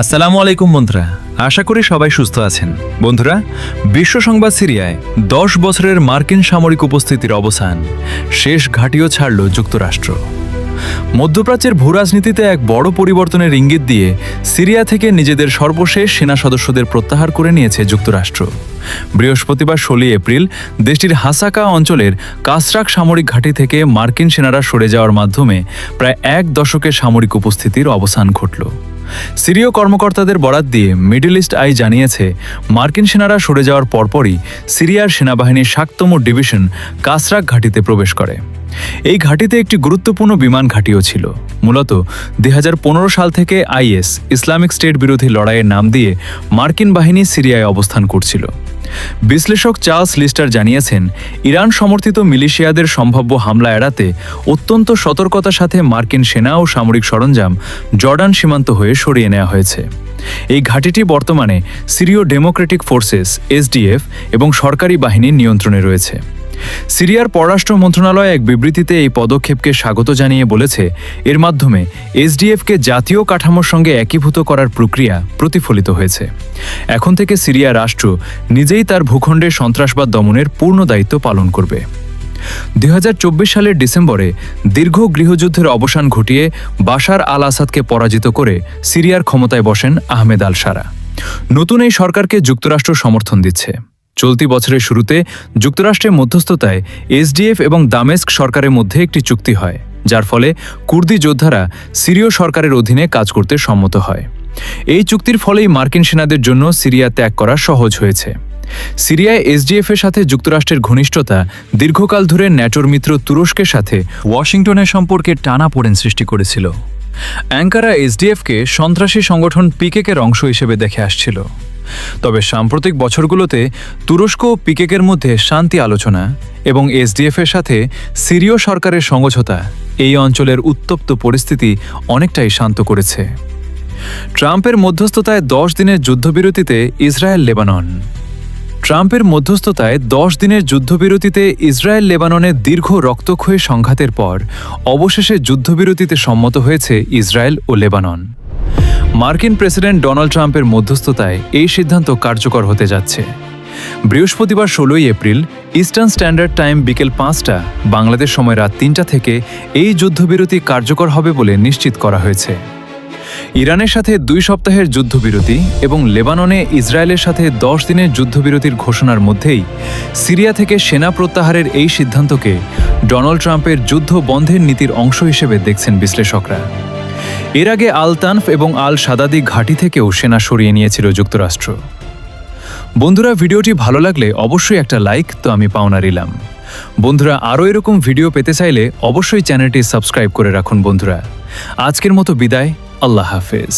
আসসালামু আলাইকুম বন্ধুরা, আশা করি সবাই সুস্থ আছেন। বন্ধুরা, বিশ্ব সংবাদ সিরিয়ায় 10 বছরের মার্কিন সামরিক উপস্থিতির অবসান, শেষ ঘাঁটিও ছাড়ল যুক্তরাষ্ট্র। মধ্যপ্রাচ্যের ভূরাজনীতিতে এক বড় পরিবর্তনের ইঙ্গিত দিয়ে সিরিয়া থেকে নিজেদের সর্বশেষ সেনা সদস্যদের প্রত্যাহার করে নিয়েছে যুক্তরাষ্ট্র। বৃহস্পতিবার 16 এপ্রিল দেশটির হাসাকা অঞ্চলের কাসরাক সামরিক ঘাঁটি থেকে মার্কিন সেনারা সরে যাওয়ার মাধ্যমে প্রায় এক দশকের সামরিক উপস্থিতির অবসান ঘটল। সিরীয় কর্মকর্তাদের বরাত দিয়ে মিডল ইস্ট আই জানিয়েছে, মার্কিন সেনারা সরে যাওয়ার পরপরই সিরিয়ার সেনাবাহিনীর 7তম ডিভিশন কাসরাক ঘাঁটিতে প্রবেশ করে। এই ঘাঁটিতে একটি গুরুত্বপূর্ণ বিমান ঘাঁটিও ছিল। মূলত 2015 সাল থেকে আইএস ইসলামিক স্টেট বিরোধী লড়াইয়ের নাম দিয়ে মার্কিন বাহিনী সিরিয়ায় অবস্থান করছিল। বিশ্লেষক চার্লস লিস্টার জানিয়েছেন, ইরান সমর্থিত মিলিশিয়াদের সম্ভাব্য হামলা এড়াতে অত্যন্ত সতর্কতার সাথে মার্কিন সেনা ও সামরিক সরঞ্জাম জর্ডান সীমান্ত হয়ে সরিয়ে নেওয়া হয়েছে। এই ঘাঁটিটি বর্তমানে সিরিয় ডেমোক্রেটিক ফোর্সেস এসডিএফ এবং সরকারি বাহিনীর নিয়ন্ত্রণে রয়েছে। সিরিয়ার পররাষ্ট্র মন্ত্রণালয় এক বিবৃতিতে এই পদক্ষেপকে স্বাগত জানিয়ে বলেছে, এর মাধ্যমে এসডিএফকে জাতীয় কাঠামোর সঙ্গে একীভূত করার প্রক্রিয়া প্রতিফলিত হয়েছে। এখন থেকে সিরিয়া রাষ্ট্র নিজেই তার ভূখণ্ডে সন্ত্রাসবাদ দমনের পূর্ণ দায়িত্ব পালন করবে। 2024 সালের ডিসেম্বরে দীর্ঘ গৃহযুদ্ধের অবসান ঘটিয়ে বাশার আল আসাদকে পরাজিত করে সিরিয়ার ক্ষমতায় বসেন আহমেদ আল সারা। নতুন এই সরকারকে যুক্তরাষ্ট্র সমর্থন দিচ্ছে। চলতি বছরের শুরুতে যুক্তরাষ্ট্রের মধ্যস্থতায় এসডিএফ এবং দামেস্ক সরকারের মধ্যে একটি চুক্তি হয়, যার ফলে কুর্দি যোদ্ধারা সিরীয় সরকারের অধীনে কাজ করতে সম্মত হয়। এই চুক্তির ফলেই মার্কিন সেনাদের জন্য সিরিয়া ত্যাগ করা সহজ হয়েছে। সিরিয়ায় এসডিএফের সাথে যুক্তরাষ্ট্রের ঘনিষ্ঠতা দীর্ঘকাল ধরে ন্যাটোর মিত্র তুরস্কের সাথে ওয়াশিংটনের সম্পর্কে টানাপোড়েন সৃষ্টি করেছিল। অ্যাঙ্কারা এসডিএফকে সন্ত্রাসী সংগঠন পিকেকের অংশ হিসেবে দেখে আসছিল। তবে সাম্প্রতিক বছরগুলোতে তুরস্ক ও পিকেকের মধ্যে শান্তি আলোচনা এবং এসডিএফের সাথে সিরীয় সরকারের সমঝোতা এই অঞ্চলের উত্তপ্ত পরিস্থিতি অনেকটাই শান্ত করেছে। ট্রাম্পের মধ্যস্থতায় 10 দিনের যুদ্ধবিরতিতে ইসরায়েল লেবানন। ট্রাম্পের মধ্যস্থতায় 10 দিনের যুদ্ধবিরতিতে ইসরায়েল লেবাননের দীর্ঘ রক্তক্ষয়ী সংঘাতের পর অবশেষে যুদ্ধবিরতিতে সম্মত হয়েছে ইসরায়েল ও লেবানন। মার্কিন প্রেসিডেন্ট ডোনাল্ড ট্রাম্পের মধ্যস্থতায় এই সিদ্ধান্ত কার্যকর হতে যাচ্ছে। বৃহস্পতিবার 16 এপ্রিল ইস্টার্ন স্ট্যান্ডার্ড টাইম বিকেল 5টা, বাংলাদেশ সময় রাত 3টা থেকে এই যুদ্ধবিরতি কার্যকর হবে বলে নিশ্চিত করা হয়েছে। ইরানের সাথে 2 সপ্তাহের যুদ্ধবিরতি এবং লেবাননে ইসরায়েলের সাথে 10 দিনের যুদ্ধবিরতির ঘোষণার মধ্যেই সিরিয়া থেকে সেনা প্রত্যাহারের এই সিদ্ধান্তকে ডোনাল্ড ট্রাম্পের যুদ্ধ বন্ধের নীতির অংশ হিসেবে দেখছেন বিশ্লেষকরা। এর আগে আল তানফ এবং আল সাদাদি ঘাঁটি থেকেও সেনা সরিয়ে নিয়েছিল যুক্তরাষ্ট্র। বন্ধুরা, ভিডিওটি ভালো লাগলে অবশ্যই একটা লাইক তো আমি পাওনা দিলাম। বন্ধুরা, আরও এরকম ভিডিও পেতে চাইলে অবশ্যই চ্যানেলটি সাবস্ক্রাইব করে রাখুন। বন্ধুরা, আজকের মতো বিদায়। আল্লাহ হাফেজ।